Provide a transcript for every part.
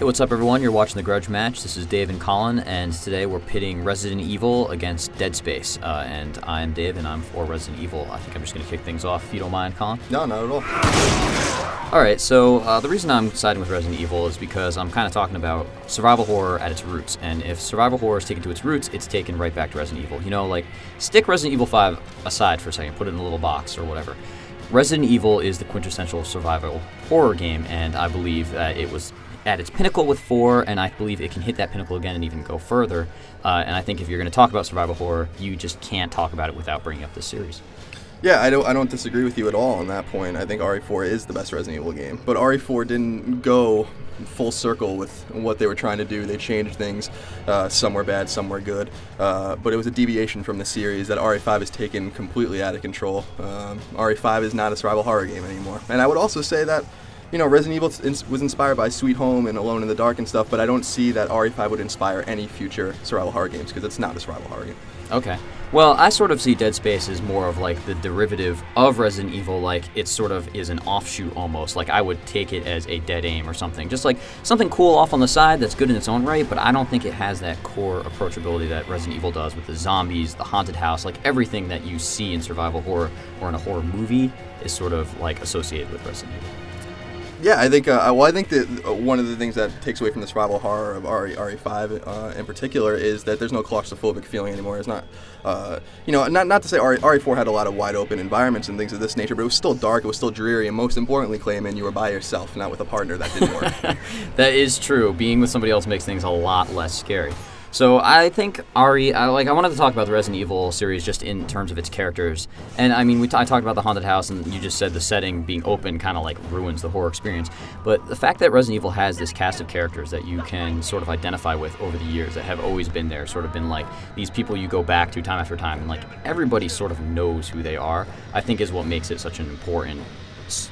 Hey, what's up, everyone? You're watching the Grudge match. This is Dave and Colin, and today we're pitting Resident Evil against Dead Space. And I'm Dave, and I'm for Resident Evil. I think I'm just going to kick things off, if you don't mind, Colin. No, not at all. Alright, so the reason I'm siding with Resident Evil is because I'm kind of talking about survival horror at its roots. And if survival horror is taken to its roots, it's taken right back to Resident Evil. You know, like, stick Resident Evil 5 aside for a second, put it in a little box or whatever. Resident Evil is the quintessential survival horror game, and I believe that it was at its pinnacle with 4, and I believe it can hit that pinnacle again and even go further. And I think if you're going to talk about survival horror, you just can't talk about it without bringing up this series. Yeah, I don't disagree with you at all on that point. I think RE4 is the best Resident Evil game, but RE4 didn't go full circle with what they were trying to do. They changed things. Some were bad, some were good, but it was a deviation from the series that RE5 has taken completely out of control. RE5 is not a survival horror game anymore. And I would also say that, you know, Resident Evil was inspired by Sweet Home and Alone in the Dark and stuff, but I don't see that RE5 would inspire any future survival horror games because it's not a survival horror game. Okay. Well, I sort of see Dead Space as more of like the derivative of Resident Evil, like it sort of is an offshoot almost. Like I would take it as a Dead Aim or something. Just like something cool off on the side that's good in its own right, but I don't think it has that core approachability that Resident Evil does with the zombies, the haunted house, like everything that you see in survival horror or in a horror movie is sort of like associated with Resident Evil. Yeah, I think. I think that one of the things that takes away from the survival horror of RE5 in particular is that there's no claustrophobic feeling anymore. It's not, you know, not to say RE4 had a lot of wide open environments and things of this nature, but it was still dark, it was still dreary, and most importantly, Clayman, you were by yourself, not with a partner. That didn't work. That is true. Being with somebody else makes things a lot less scary. So I think I wanted to talk about the Resident Evil series just in terms of its characters. And I mean, I talked about the haunted house, and you just said the setting being open kind of like ruins the horror experience. But the fact that Resident Evil has this cast of characters that you can sort of identify with over the years that have always been there, sort of been like these people you go back to time after time, and like everybody sort of knows who they are, I think is what makes it such an important,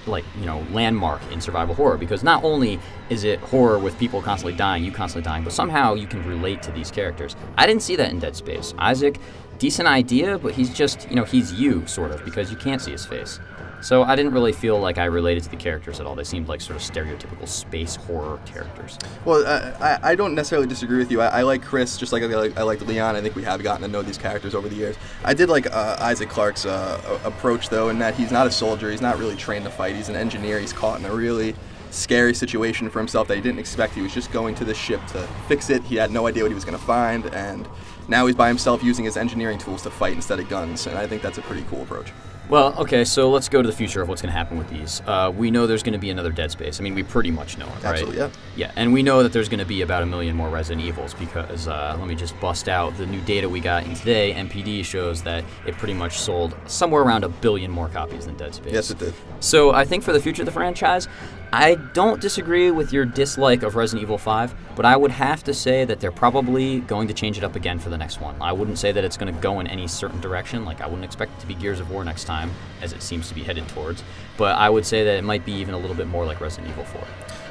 like, you know, landmark in survival horror, because not only is it horror with people constantly dying, you constantly dying, but somehow you can relate to these characters. I didn't see that in Dead Space. Isaac, decent idea, but he's just, you know, he's you, sort of, because you can't see his face. So I didn't really feel like I related to the characters at all. They seemed like sort of stereotypical space horror characters. Well, I don't necessarily disagree with you. I like Chris, just like I liked Leon. I think we have gotten to know these characters over the years. I did like Isaac Clarke's approach, though, in that he's not a soldier. He's not really trained to fight. He's an engineer. He's caught in a really scary situation for himself that he didn't expect. He was just going to the ship to fix it. He had no idea what he was going to find, and now he's by himself using his engineering tools to fight instead of guns, and I think that's a pretty cool approach. Well, okay, so let's go to the future of what's going to happen with these. We know there's going to be another Dead Space. I mean, we pretty much know it, right? Absolutely, yeah. Yeah, and we know that there's going to be about 1 million more Resident Evils because, let me just bust out the new data we got in today. NPD shows that it pretty much sold somewhere around 1 billion more copies than Dead Space. Yes, it did. So I think for the future of the franchise, I don't disagree with your dislike of Resident Evil 5, but I would have to say that they're probably going to change it up again for the next one. I wouldn't say that it's going to go in any certain direction. Like, I wouldn't expect it to be Gears of War next time, as it seems to be headed towards, but I would say that it might be even a little bit more like Resident Evil 4.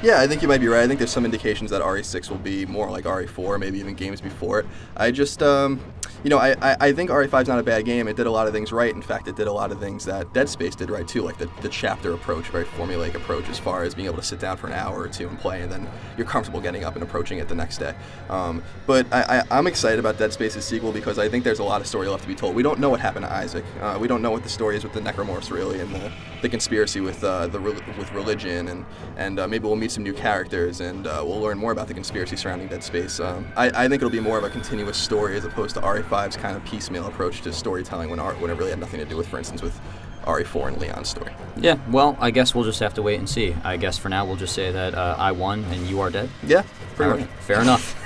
Yeah, I think you might be right. I think there's some indications that RE6 will be more like RE4, maybe even games before it. I just, you know, I think RE5's not a bad game. It did a lot of things right. In fact, it did a lot of things that Dead Space did right, too, like the chapter approach, very formulaic approach as far as being able to sit down for an hour or two and play, and then you're comfortable getting up and approaching it the next day. But I'm excited about Dead Space's sequel because I think there's a lot of story left to be told. We don't know what happened to Isaac. We don't know what the story is with the necromorphs, really, and the conspiracy with religion, and maybe we'll meet some new characters, and we'll learn more about the conspiracy surrounding Dead Space. I think it'll be more of a continuous story as opposed to RE5's kind of piecemeal approach to storytelling when it really had nothing to do with, for instance, with RE4 and Leon's story. Yeah, well, I guess we'll just have to wait and see. I guess for now we'll just say that I won and you are dead. Yeah, pretty much. Fair enough.